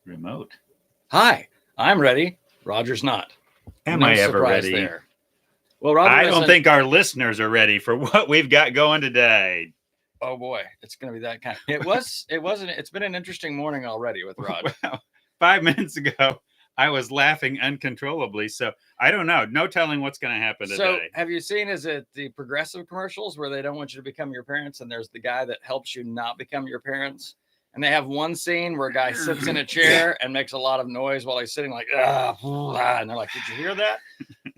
Remote. Hi, I'm ready. Roger's not. Am No I ever surprise ready? there. Well, Roger I don't isn't- think our listeners are ready for what we've got going today. Oh boy, it's going to be that kind. It's been an interesting morning already with Rod. Well, 5 minutes ago, I was laughing uncontrollably. So I don't know. No telling what's going to happen So, today. have you seen? Is it the Progressive commercials where they don't want you to become your parents, and there's the guy that helps you not become your parents? And they have one scene where a guy sits in a chair and makes a lot of noise while he's sitting, like and they're like, "Did you hear that?"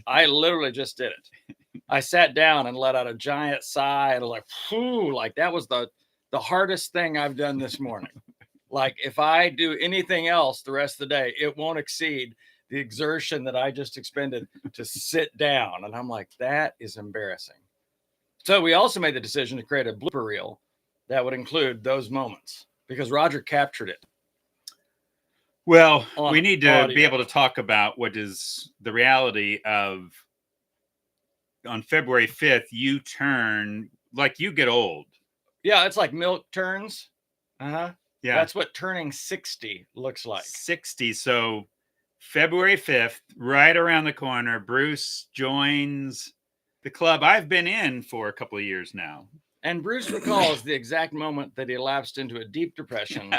I literally just did it. I sat down and let out a giant sigh and was like, "Phew!" Like that was the hardest thing I've done this morning. Like if I do anything else the rest of the day, it won't exceed the exertion that I just expended to sit down. And I'm like, that is embarrassing. So we also made the decision to create a blooper reel that would include those moments because Roger captured it. Well, On we need to audio. be able to talk about what is the reality of on February 5th, you turn like you get old. Yeah, it's like milk turns. Yeah. That's what turning 60 looks like. 60. So February 5th, right around the corner, Bruce joins the club I've been in for a couple of years now. And Bruce recalls the exact moment that he lapsed into a deep depression,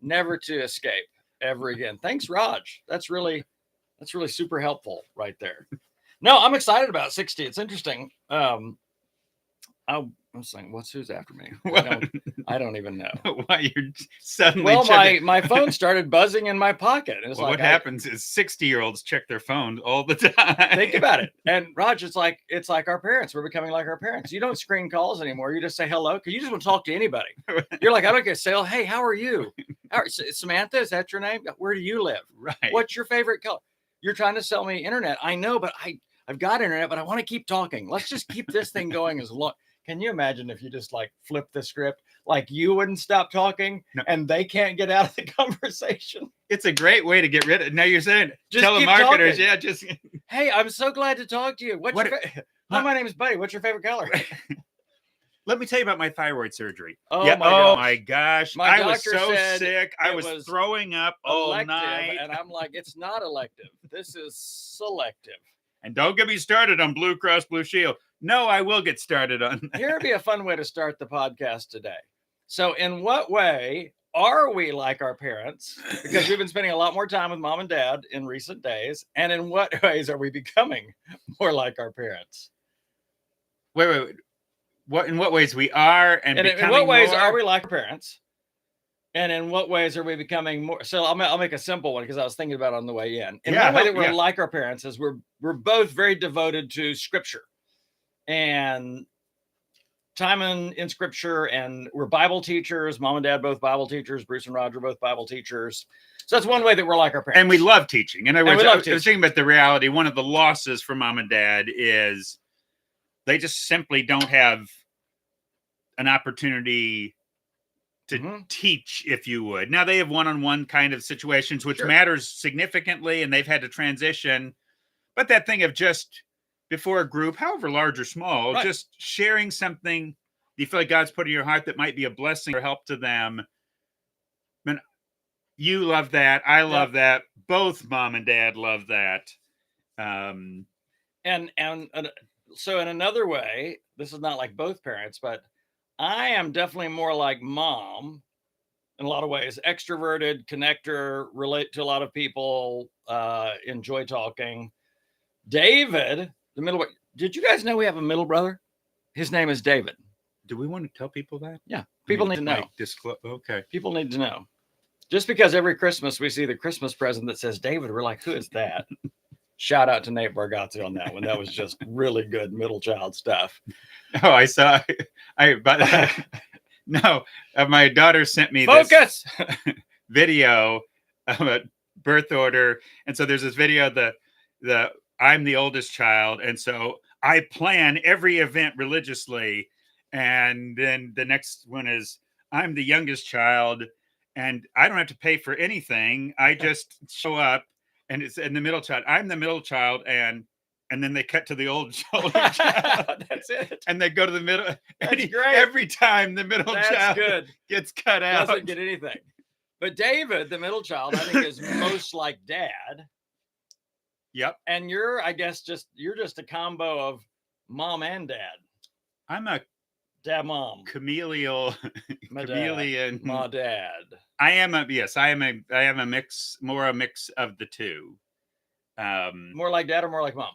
never to escape ever again. Thanks, Raj. That's really super helpful right there. No, I'm excited about 60. It's interesting. I'm saying, who's after me? I don't even know. Why you're suddenly well, checking. my phone started buzzing in my pocket. And it's well, like what happens is 60-year-olds check their phones all the time. Think about it. And Raj, it's like our parents. We're becoming like our parents. You don't screen calls anymore. You just say hello because you just want to talk to anybody. You're like, I don't get say, hey, how are you? Samantha, is that your name? Where do you live? Right. What's your favorite color? You're trying to sell me internet. I know, but I've got internet, but I want to keep talking. Let's just keep this thing going as long. Can you imagine if you just like flip the script, like you wouldn't stop talking and they can't get out of the conversation? It's a great way to get rid of it. Now you're saying just telemarketers, yeah, just. Hey, I'm so glad to talk to you. Hi, my name is Buddy. What's your favorite color? Let me tell you about my thyroid surgery. Oh my gosh. My I was so said sick. I was throwing up all night. And I'm like, it's not elective. This is selective. And don't get me started on Blue Cross Blue Shield. No, I will get started on that. Here would be a fun way to start the podcast today. So in what way are we like our parents? Because we've been spending a lot more time with mom and dad in recent days. And in what ways are we becoming more like our parents? Wait. In what ways we are and in what ways are we like our parents? And in what ways are we becoming more? So I'll make a simple one because I was thinking about it on the way in. One way that we're like our parents is we're both very devoted to Scripture and time in Scripture, and we're Bible teachers. Mom and Dad both Bible teachers. Bruce and Roger both Bible teachers. So that's one way that we're like our parents. And we love teaching. In other words, I was thinking about the reality. One of the losses for mom and dad is they just simply don't have an opportunity to teach, if you would. Now they have one-on-one kind of situations, which matters significantly, and they've had to transition. But that thing of just before a group, however large or small, just sharing something you feel like God's put in your heart that might be a blessing or help to them. I mean, you love that. I love that. Both mom and dad love that. And so in another way, this is not like both parents, but I am definitely more like mom in a lot of ways. Extroverted, connector, relate to a lot of people, enjoy talking. David, the middle. Did you guys know we have a middle brother? His name is David. Do we want to tell people that? Yeah, people need to know. Okay. People need to know. Just because every Christmas we see the Christmas present that says David, we're like, who is that? Shout out to Nate Bargatze on that one. That was just really good middle child stuff. Oh, I saw. My daughter sent me this video about birth order, and so there's this video. The I'm the oldest child, and so I plan every event religiously, and then the next one is I'm the youngest child, and I don't have to pay for anything. I just show up. And it's in the middle child. I'm the middle child, and then they cut to the older child. That's it. And they go to the middle. That's great. Every time the middle child gets cut out. Doesn't get anything. But David, the middle child, I think is most like dad. Yep. And you're just a combo of mom and dad. I'm a dad, mom, chameleon. my dad. I am a mix, more a mix of the two. More like dad or more like mom?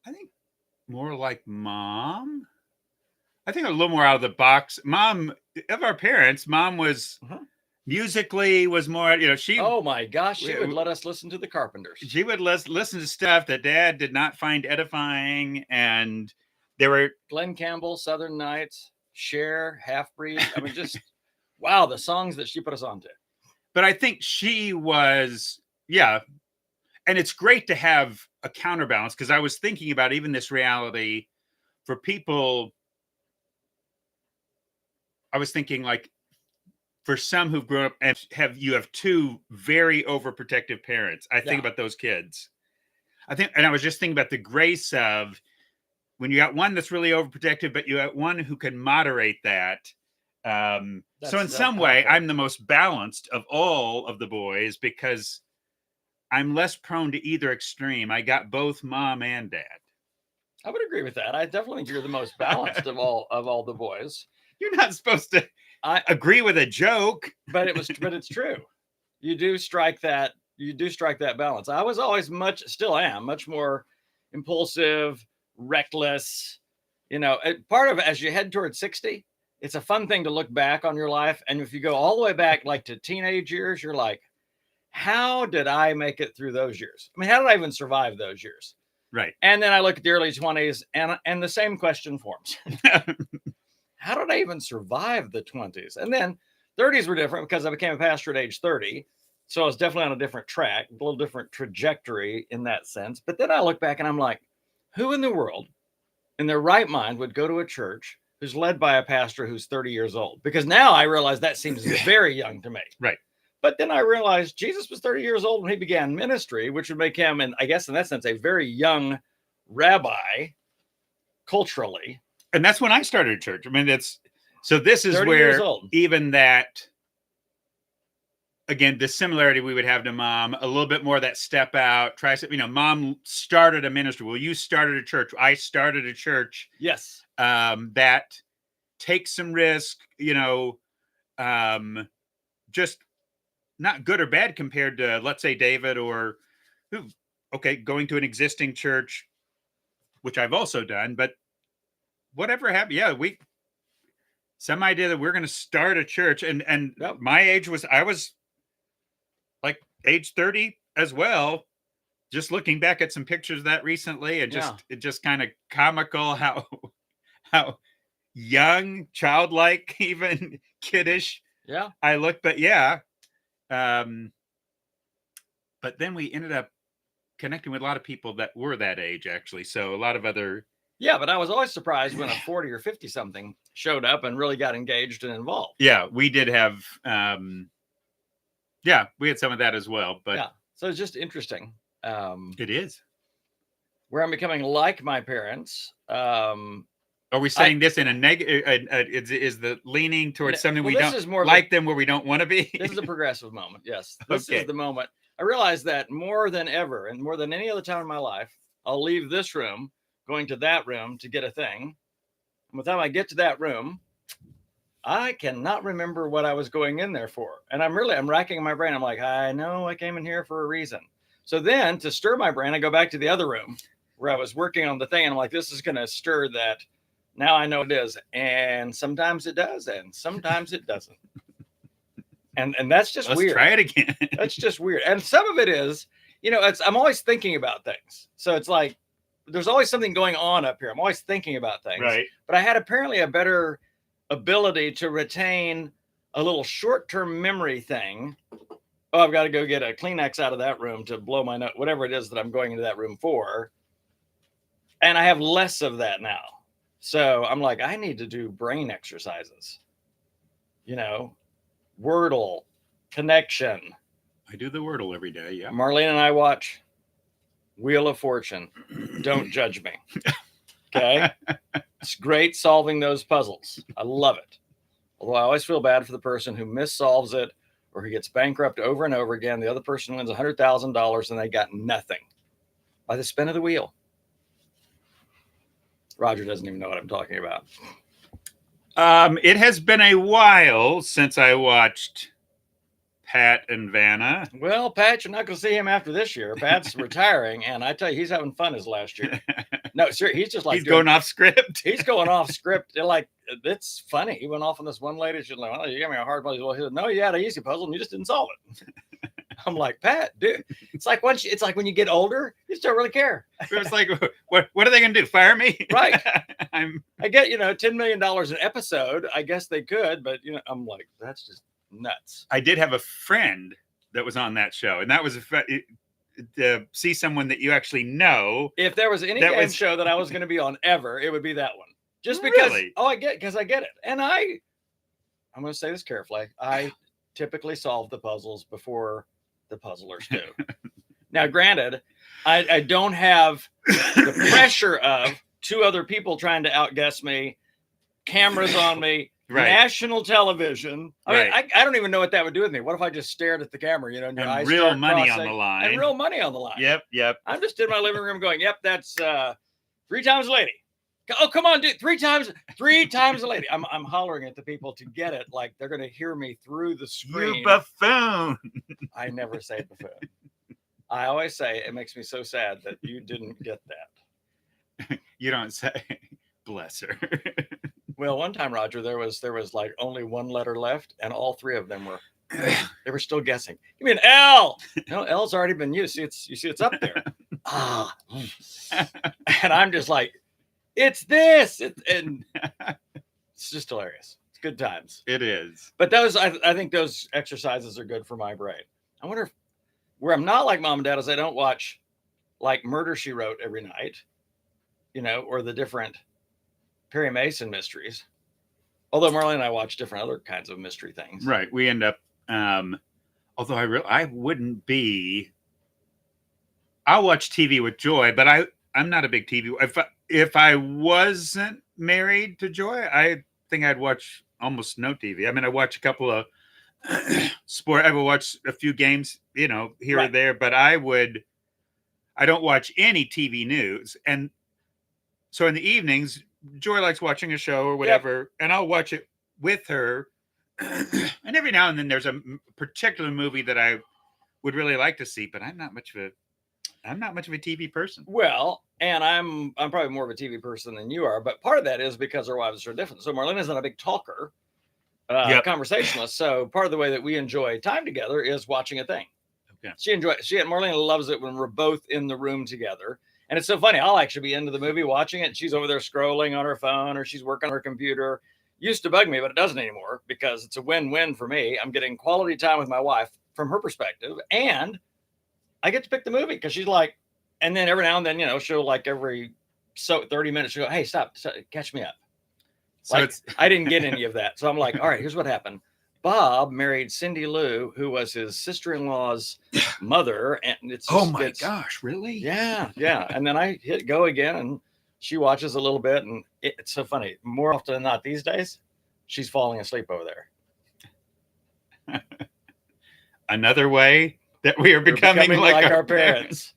I think more like mom. I think a little more out of the box. Mom, of our parents, mom was musically was more, she. Oh my gosh, she would let us listen to the Carpenters. She would listen to stuff that Dad did not find edifying, and there were Glenn Campbell, Southern Nights, Cher, Half Breed. I mean, just wow, the songs that she put us onto. But I think she was, and it's great to have a counterbalance, because I was thinking about even this reality for people. I was thinking, like, for some who've grown up and have two very overprotective parents. I think about those kids. And I was just thinking about the grace of when you got one that's really overprotective, but you got one who can moderate that. So in some way, I'm the most balanced of all of the boys, because I'm less prone to either extreme. I got both mom and dad. I would agree with that. I definitely think you're the most balanced of all the boys. You're not supposed to agree with a joke, but it's true. You do strike that balance. I was always still am much more impulsive, reckless. Part of it, as you head towards 60, it's a fun thing to look back on your life. And if you go all the way back, like to teenage years, you're like, how did I make it through those years? I mean, how did I even survive those years? Right. And then I look at the early 20s and the same question forms. How did I even survive the 20s? And then 30s were different, because I became a pastor at age 30. So I was definitely on a different track, a little different trajectory in that sense. But then I look back and I'm like, who in the world in their right mind would go to a church who's led by a pastor who's 30 years old? Because now I realize that seems very young to me. Right. But then I realized Jesus was 30 years old when he began ministry, which would make him, and I guess in that sense, a very young rabbi culturally. And that's when I started church. I mean, this is where even that, again, the similarity we would have to mom, a little bit more of that step out, mom started a ministry. Well, you started a church. I started a church. Yes. That takes some risk, just not good or bad compared to, let's say, David going to an existing church, which I've also done, but whatever happened. Yeah. Some idea that we're going to start a church, and my age I was like age 30 as well. Just looking back at some pictures of that recently, and it just kind of comical how young, childlike, even kiddish. Yeah. I look, but but then we ended up connecting with a lot of people that were that age, actually. So a lot of other. Yeah, but I was always surprised when a 40 or 50 something showed up and really got engaged and involved. Yeah, we did have, we had some of that as well. But so it's just interesting. It is. Where I'm becoming like my parents. Are we saying this in a negative? Is the leaning towards something we don't like them where we don't want to be? This is a progressive moment. Yes, this is the moment. I realize that more than ever, and more than any other time in my life, I'll leave this room, going to that room to get a thing. And by the time I get to that room, I cannot remember what I was going in there for. And I'm racking my brain. I'm like, I know I came in here for a reason. So then to stir my brain, I go back to the other room where I was working on the thing. And I'm like, this is going to stir that. Now I know it is. And sometimes it does. And sometimes it doesn't. And that's just weird. Let's try it again. That's just weird. And some of it is, I'm always thinking about things. So it's like, there's always something going on up here. I'm always thinking about things. Right. But I had apparently a better ability to retain a little short-term memory thing. Oh, I've got to go get a Kleenex out of that room to blow my nose, whatever it is that I'm going into that room for. And I have less of that now. So I'm like, I need to do brain exercises. Wordle, connection. I do the Wordle every day. Yeah. Marlene and I watch Wheel of Fortune. Don't judge me. Okay. It's great solving those puzzles. I love it. Although I always feel bad for the person who missolves it or who gets bankrupt over and over again. The other person wins $100,000 and they got nothing by the spin of the wheel. Roger doesn't even know what I'm talking about. It has been a while since I watched Pat and Vanna. Well, Pat, you're not going to see him after this year. Pat's retiring, and I tell you, he's having fun his last year. No, sir, he's just like he's going off script. He's going off script. Like, it's funny. He went off on this one lady. She's like, "Oh, you gave me a hard puzzle." Well, he said, "No, you had an easy puzzle, and you just didn't solve it." I'm like, Pat, dude, it's like when you get older, you just don't really care. It's like, what are they going to do? Fire me? Right. I get, $10 million an episode. I guess they could, but I'm like, that's just nuts. I did have a friend that was on that show, and that was to see someone that you actually know. If there was any game show that I was going to be on ever, it would be that one. Just because, really? I get it. And I'm going to say this carefully. I typically solve the puzzles before the puzzlers do. Now, granted, I don't have the pressure of two other people trying to outguess me, cameras on me, right. National television. I mean, I don't even know what that would do with me. What if I just stared at the camera, and your eyes real money on the line. And real money on the line. Yep. I'm just in my living room going, yep, that's 3 times a lady. Oh, come on, dude. 3 times a lady. I'm hollering at the people to get it. Like they're going to hear me through the screen. You buffoon. I never say buffoon. I always say it makes me so sad that you didn't get that. You don't say, bless her. Well, one time, Roger, there was like only one letter left, and all 3 of them they were still guessing. Give me an L. No, L's already been used. You see it's up there. And I'm just like, it's this, and it's just hilarious. It's good times. It is. But I think those exercises are good for my brain. I wonder where I'm not like mom and dad is I don't watch like Murder, She Wrote every night, or the different Perry Mason mysteries. Although Marlene and I watch different other kinds of mystery things. Right. We end up, although I wouldn't be, I'll watch TV with Joy, but I'm not a big TV. If I wasn't married to Joy, I think I'd watch almost no TV. I mean, I watch a couple of sport. I would watch a few games, here or there, but I don't watch any TV news. And so in the evenings, Joy likes watching a show or whatever, and I'll watch it with her. And every now and then there's a particular movie that I would really like to see, but I'm not much of a TV person. Well, and I'm probably more of a TV person than you are, but part of that is because our wives are different. So Marlena's not a big talker, conversationalist. So part of the way that we enjoy time together is watching a thing. Okay. She and Marlena loves it when we're both in the room together. And it's so funny. I'll actually be into the movie watching it. And she's over there scrolling on her phone or she's working on her computer. Used to bug me, but it doesn't anymore because it's a win-win for me. I'm getting quality time with my wife from her perspective. And I get to pick the movie because she's like, and then every now and then, she'll like every 30 minutes, she'll go, hey, stop, catch me up. So I didn't get any of that. So I'm like, all right, here's what happened. Bob married Cindy Lou, who was his sister-in-law's mother. And it's gosh, really? Yeah. And then I hit go again and she watches a little bit. And it's so funny. More often than not these days, she's falling asleep over there. Another way that we are becoming like our parents.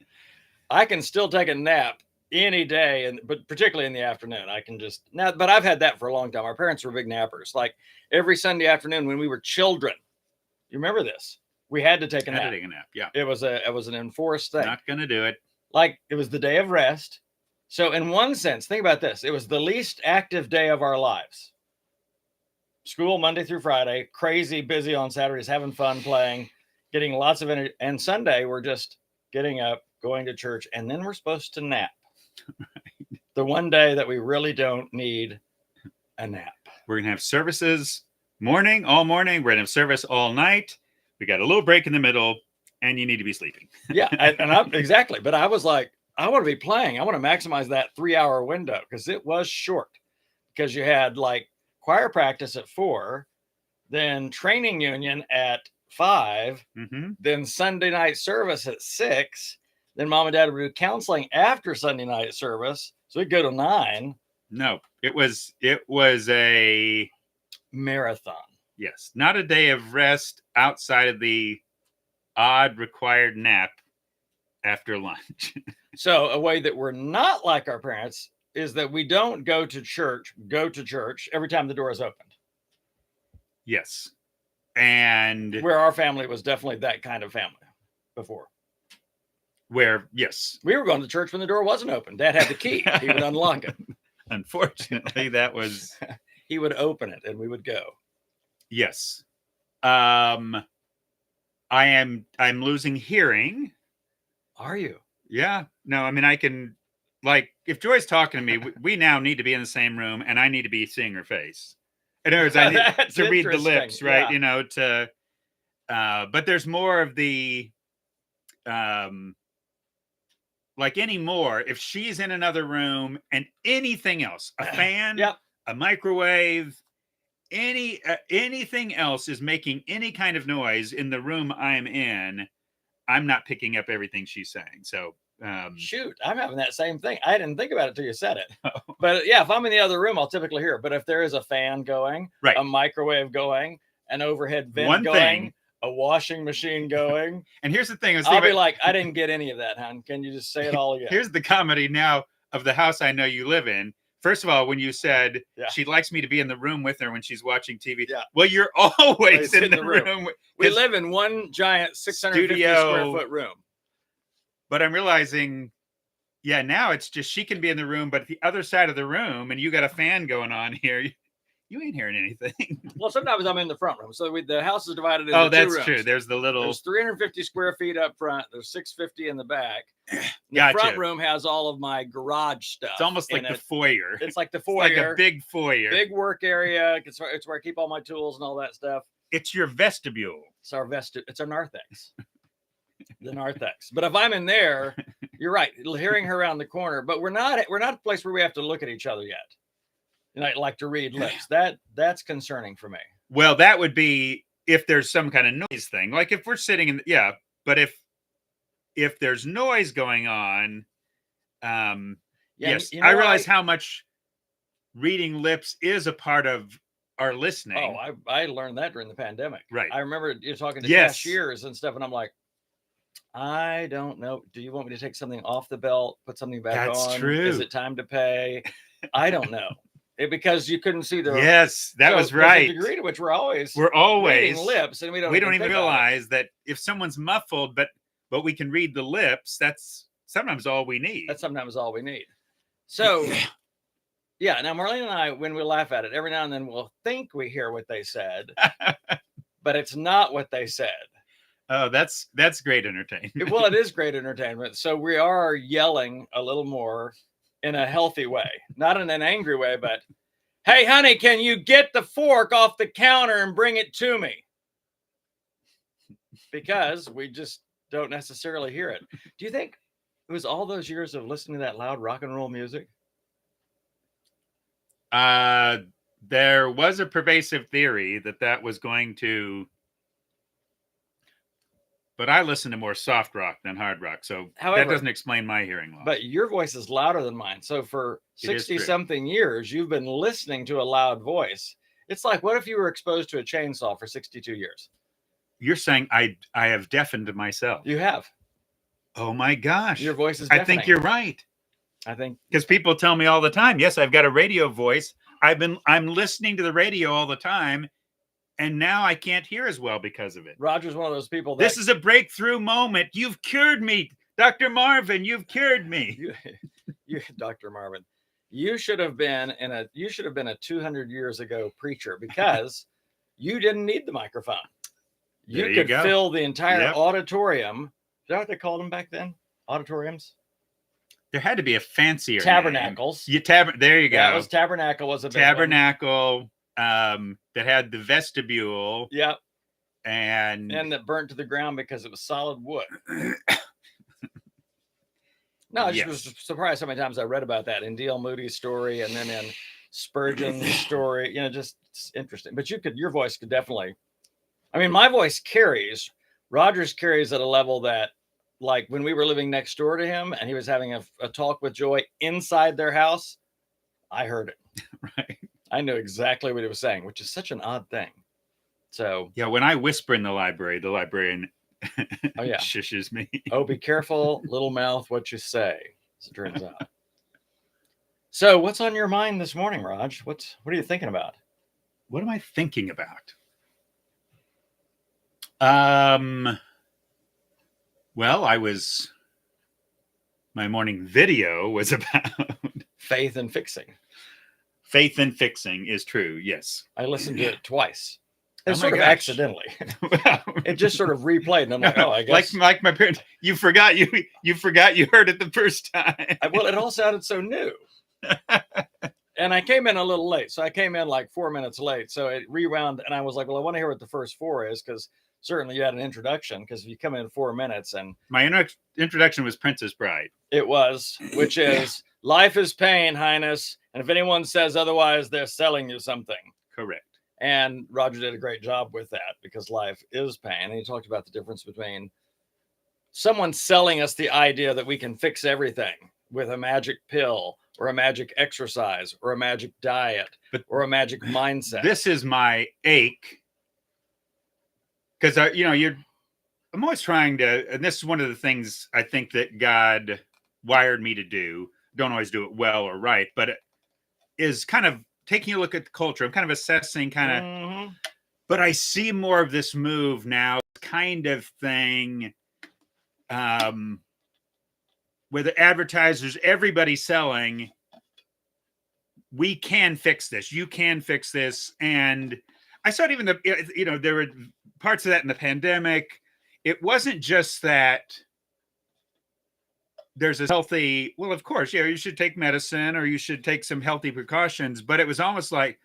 I can still take a nap any day, but particularly in the afternoon. I can just now, but I've had that for a long time. Our parents were big nappers. Like every Sunday afternoon when we were children, you remember this? We had to take a nap. Yeah, it was an enforced thing. Not gonna do it. Like it was the day of rest. So in one sense, think about this: it was the least active day of our lives. School Monday through Friday, crazy busy on Saturdays, having fun, playing, getting lots of energy. And Sunday, we're just getting up, going to church, and then we're supposed to nap. Right. The one day that we really don't need a nap. We're going to have services all morning. We're going to have service all night. We got a little break in the middle, and you need to be sleeping. Yeah, exactly. But I was like, I want to be playing. I want to maximize that 3-hour window because it was short. Because you had like choir practice at 4, then training union at 5, then Sunday night service at 6. Then mom and dad would do counseling after Sunday night service. So we'd go to 9. No, it was a marathon. Yes. Not a day of rest outside of the odd required nap after lunch. So a way that we're not like our parents is that we don't go to church every time the door is opened. Yes. And where our family was definitely that kind of family before. Yes. We were going to church when the door wasn't open. Dad had the key. He would unlock it. Unfortunately, that was... He would open it and we would go. Yes. I'm losing hearing. Are you? Yeah. No, I mean, I can, like, if Joy's talking to me, we now need to be in the same room and I need to be seeing her face. In other words, I need to read the lips, right? Yeah. But there's more of the, like anymore, if she's in another room and anything else, a fan, yep. a microwave, anything else is making any kind of noise in the room I'm in, I'm not picking up everything she's saying. So shoot, I'm having that same thing. I didn't think about it till you said it. But yeah, if I'm in the other room, I'll typically hear it. But if there is a fan going, right, a microwave going, an overhead vent going, a washing machine going. And here's the thing. I'll be like, I didn't get any of that, hon. Can you just say it all again? Here's the comedy now of the house I know you live in. First of all, when you said she likes me to be in the room with her when she's watching TV. Yeah. Well, you're always in the room. We live in one giant 650 square foot room. But I'm realizing, now it's just she can be in the room, but at the other side of the room, and you got a fan going on here. You ain't hearing anything. Well, sometimes I'm in the front room. So the house is divided into 2 rooms. That's true. There's there's 350 square feet up front. There's 650 in the back. The front room has all of my garage stuff. It's almost like the foyer. It's like the foyer. It's like a big foyer. Big work area. It's where I keep all my tools and all that stuff. It's your vestibule. It's our It's our narthex. The narthex. But if I'm in there, you're right. Hearing her around the corner. But we're not a place where we have to look at each other yet. And I like to read lips. That's concerning for me. Well, that would be if there's some kind of noise thing. Like if we're sitting in, but if there's noise going on, yes, I realize how much reading lips is a part of our listening. Oh, I learned that during the pandemic. Right. I remember you're talking to cashiers and stuff, and I'm like, I don't know. Do you want me to take something off the belt, put something back on? That's true. Is it time to pay? I don't know. Because you couldn't see the that was right. The degree to which we're always reading lips, and we don't even realize that if someone's muffled, but we can read the lips. That's sometimes all we need. So, now Marlene and I, when we laugh at it, every now and then we'll think we hear what they said, but it's not what they said. Oh, that's great entertainment. Well, it is great entertainment. So we are yelling a little more. In a healthy way, not in an angry way, but hey, honey, can you get the fork off the counter and bring it to me? Because we just don't necessarily hear it. Do you think it was all those years of listening to that loud rock and roll music? There was a pervasive theory that was going to, but I listen to more soft rock than hard rock. So that doesn't explain my hearing loss. But your voice is louder than mine. So for 60-something years, you've been listening to a loud voice. It's like, what if you were exposed to a chainsaw for 62 years? You're saying I have deafened myself. You have. Oh, my gosh. Your voice is deafening. I think you're right. I think. Because people tell me all the time, yes, I've got a radio voice. I'm listening to the radio all the time. And now I can't hear as well because of it. Roger's one of those people. This is a breakthrough moment. You've cured me, Dr. Marvin. You've cured me. You, Dr. Marvin. You should have been a 200 years ago preacher because you didn't need the microphone. You could fill the entire auditorium. Is that what they called them back then? Auditoriums. There had to be a fancier tabernacles. Name. There you go. That was tabernacle. Was a tabernacle. That had the vestibule. Yep. And that burnt to the ground because it was solid wood. No, I just was surprised how many times I read about that in D.L. Moody's story and then in Spurgeon's story. Just it's interesting. But your voice could definitely. I mean, my voice carries. Roger's carries at a level that, like when we were living next door to him and he was having a talk with Joy inside their house, I heard it. Right. I knew exactly what he was saying, which is such an odd thing. So Yeah, when I whisper in the librarian oh yeah, shushes me. oh, be careful, little mouth, what you say, as it turns out. So what's on your mind this morning, Raj? What are you thinking about? What am I thinking about? Well, my morning video was about Faith and fixing. faith in fixing is true. Yes. I listened to it twice. It Oh was my sort of gosh. accidentally. It just sort of replayed, and I'm like, oh, I guess. Like my parents, you forgot you heard it the first time. Well, it all sounded so new. And I came in a little late. So I came in like 4 minutes late. So it rewound, and I was like, well, I want to hear what the first 4 is, because certainly you had an introduction, because if you come in 4 minutes, and My introduction was Princess Bride. it was, which is life is pain, Highness. And if anyone says otherwise, they're selling you something. Correct. And Roger did a great job with that, because life is pain. And he talked about the difference between someone selling us the idea that we can fix everything with a magic pill, or a magic exercise, or a magic diet, or a magic mindset. This is my ache, because I'm always trying to, and this is one of the things I think that God wired me to do. Don't always do it well or right, but it is kind of taking a look at the culture. I'm kind of assessing, but I see more of this move now, kind of thing, where the advertisers, everybody's selling, we can fix this, you can fix this. And I saw it even there were parts of that in the pandemic. It wasn't just that there's a healthy, well, of course, yeah, you should take medicine or you should take some healthy precautions, but it was almost like,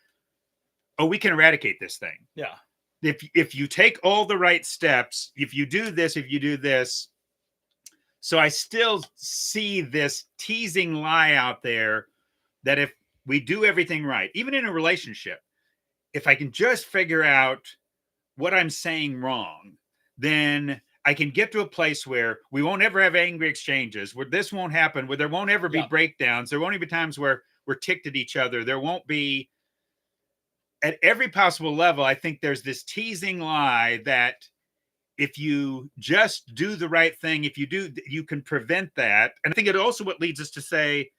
oh, we can eradicate this thing. Yeah. If you take all the right steps, if you do this. So I still see this teasing lie out there that if we do everything right, even in a relationship, if I can just figure out what I'm saying wrong, then I can get to a place where we won't ever have angry exchanges, where this won't happen, where there won't ever be breakdowns. There won't even be times where we're ticked at each other. There won't be, at every possible level. I think there's this teasing lie that if you just do the right thing, if you do, you can prevent that. And I think it also what leads us to say,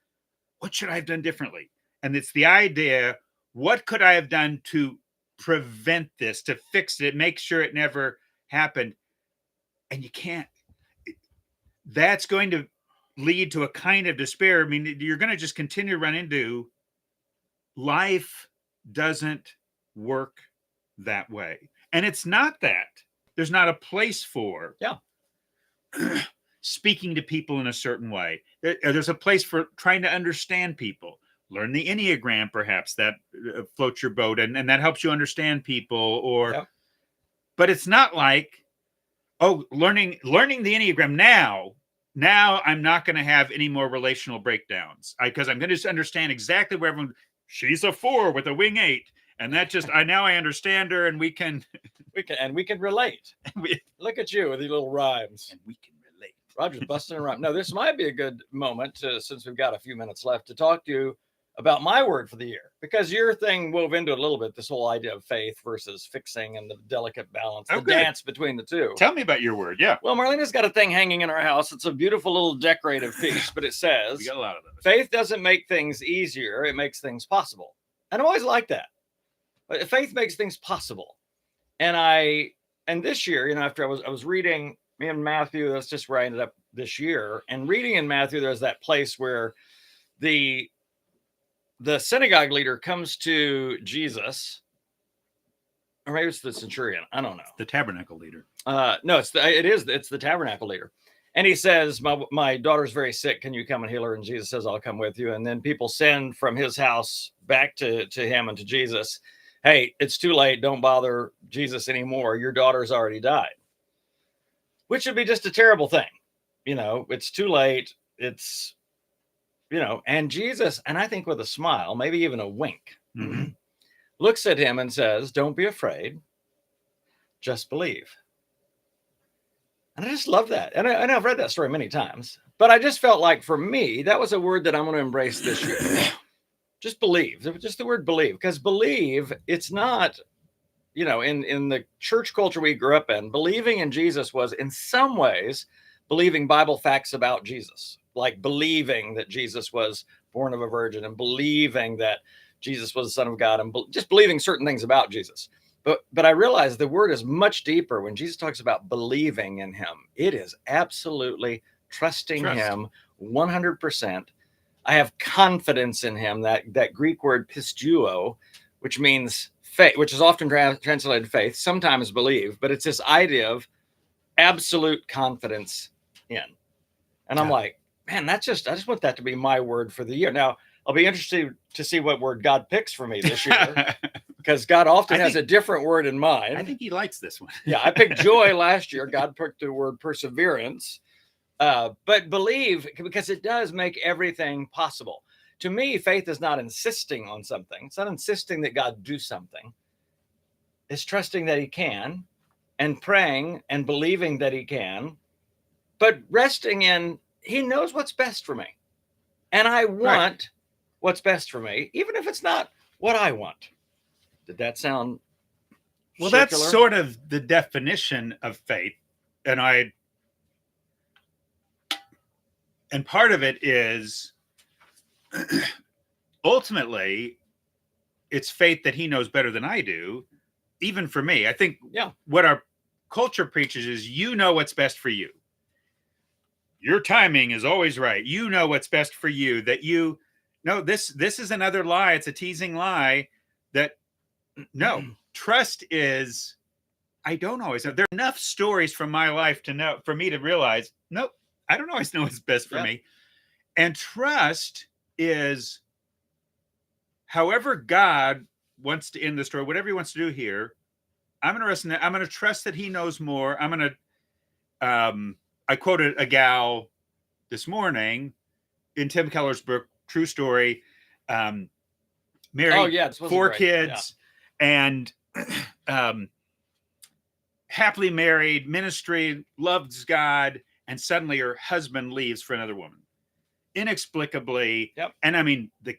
what should I have done differently? And it's the idea, what could I have done to prevent this, to fix it, make sure it never happened? And you can't. That's going to lead to a kind of despair. I mean, you're going to just continue to run into, life doesn't work that way. And it's not that there's not a place for speaking to people in a certain way. There's a place for trying to understand people. Learn the Enneagram, perhaps, that floats your boat, and that helps you understand people. But it's not like, oh, learning the Enneagram now I'm not going to have any more relational breakdowns, because I'm going to understand exactly where everyone. She's a 4 with a wing 8, and that just I understand her, and we can relate. Look at you with your little rhymes. And we can relate. Roger's busting a rhyme. No, this might be a good moment since we've got a few minutes left, to talk to you about my word for the year, because your thing wove into it a little bit, this whole idea of faith versus fixing and the delicate balance, the dance between the two. Tell me about your word. Yeah. Well, Marlena's got a thing hanging in our house. It's a beautiful little decorative piece, but it says, we got a lot of those. Faith doesn't make things easier, it makes things possible. And I always like that. Faith makes things possible. And this year, after I was reading, me and Matthew, that's just where I ended up this year. And reading in Matthew, there's that place where the synagogue leader comes to Jesus, or maybe it's the centurion. I don't know. The tabernacle leader. No, it's the tabernacle leader. And he says, my daughter's very sick. Can you come and heal her? And Jesus says, I'll come with you. And then people send from his house back to him and to Jesus. Hey, it's too late. Don't bother Jesus anymore. Your daughter's already died. Which would be just a terrible thing. It's too late. It's, and Jesus, and I think with a smile, maybe even a wink, looks at him and says, don't be afraid. Just believe. And I just love that. And I've read that story many times, but I just felt like for me, that was a word that I'm going to embrace this year. just believe. Just the word believe, because believe, it's not, in the church culture we grew up in, believing in Jesus was in some ways believing Bible facts about Jesus, like believing that Jesus was born of a virgin and believing that Jesus was the Son of God and just believing certain things about Jesus. But I realize the word is much deeper. When Jesus talks about believing in him, it is absolutely trusting him 100%. I have confidence in him. That Greek word pisteuo, which means faith, which is often translated faith, sometimes believe, but it's this idea of absolute confidence in. And I'm like, man, I just want that to be my word for the year. Now, I'll be interested to see what word God picks for me this year, because God often has a different word in mind. I think he likes this one. Yeah, I picked joy last year. God picked the word perseverance. But believe, because it does make everything possible. To me, faith is not insisting on something. It's not insisting that God do something. It's trusting that he can, and praying and believing that he can, but resting in he knows what's best for me. And I want what's best for me, even if it's not what I want. Did that sound well? circular? That's sort of the definition of faith. And part of it is ultimately it's faith that he knows better than I do. Even for me, I think what our culture preaches is, what's best for you. Your timing is always right. You know what's best for you. This is another lie. It's a teasing lie that trust is, I don't always know. There are enough stories from my life for me to realize, nope, I don't always know what's best for me. And trust is, however God wants to end the story, whatever he wants to do here, I'm going to rest in that. I'm going to trust that he knows more. I'm going to, I quoted a gal this morning in Tim Keller's book, True Story, married, 4 kids, and happily married, ministry, loves God, and suddenly her husband leaves for another woman. Inexplicably. And I mean, the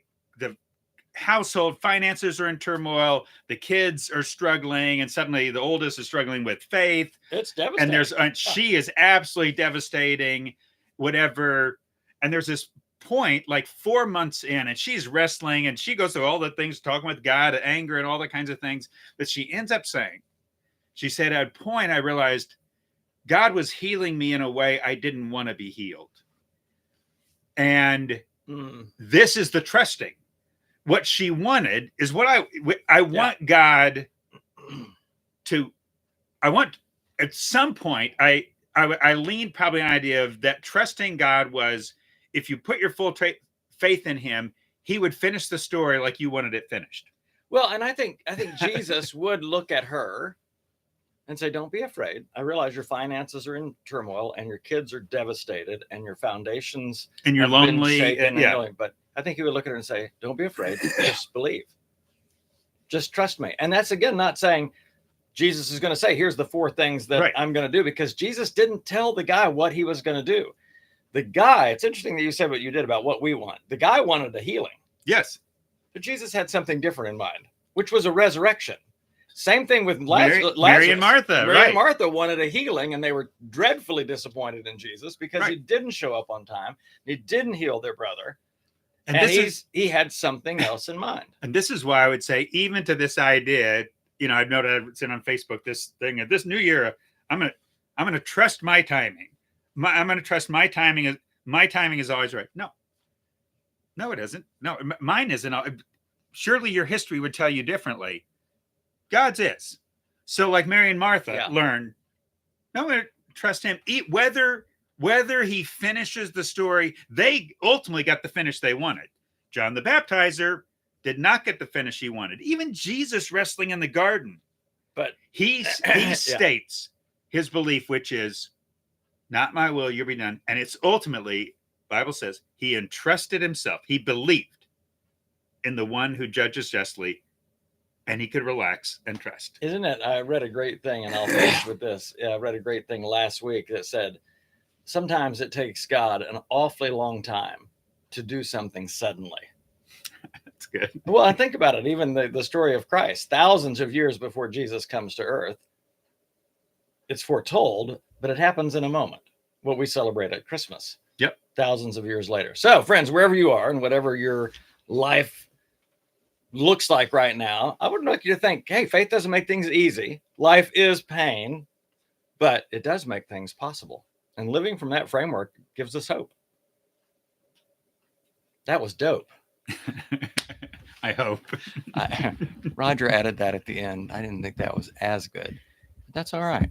household finances are in turmoil, the kids are struggling, and suddenly the oldest is struggling with faith. It's devastating. And she is absolutely devastating, whatever. And there's this point like 4 months in, and she's wrestling, and she goes through all the things, talking with God, anger, and all the kinds of things that she ends up saying. She said, at a point, I realized God was healing me in a way I didn't want to be healed. And this is the trusting. What she wanted is what I want God to, I want at some point, I leaned probably on the idea of that trusting God was, if you put your full faith in him, he would finish the story like you wanted it finished. Well, and I think Jesus would look at her and say, don't be afraid. I realize your finances are in turmoil and your kids are devastated and your foundations and you're lonely. But I think he would look at her and say, don't be afraid. Just believe. Just trust me. And that's, again, not saying Jesus is going to say, here's the 4 things that I'm going to do, because Jesus didn't tell the guy what he was going to do. The guy, it's interesting that you said what you did about what we want. The guy wanted a healing. Yes. But Jesus had something different in mind, which was a resurrection. Same thing with Lazarus. Mary and Martha. Mary and Martha wanted a healing, and they were dreadfully disappointed in Jesus because he didn't show up on time. He didn't heal their brother. And he had something else in mind. And this is why I would say, even to this idea, I've noted, I've seen on Facebook this thing of this new year, I'm going to trust my timing. I'm going to trust my timing. My timing is always right. No, it isn't. No, mine isn't. Surely your history would tell you differently. God's is. So like Mary and Martha learned, no, I'm going to trust him. Whether he finishes the story, they ultimately got the finish they wanted. John the Baptizer did not get the finish he wanted. Even Jesus wrestling in the garden. But he states his belief, which is, not my will, your be done. And it's ultimately, Bible says, he entrusted himself. He believed in the one who judges justly, and he could relax and trust. Isn't it? I read a great thing, and I'll finish with this. I read a great thing last week that said, sometimes it takes God an awfully long time to do something suddenly. That's good. Well, I think about it. Even the story of Christ, thousands of years before Jesus comes to earth, it's foretold, but it happens in a moment. What we celebrate at Christmas. Yep. Thousands of years later. So, friends, wherever you are and whatever your life looks like right now, I would like you to think, hey, faith doesn't make things easy. Life is pain, but it does make things possible. And living from that framework gives us hope. That was dope. I hope. Roger added that at the end. I didn't think that was as good. That's all right.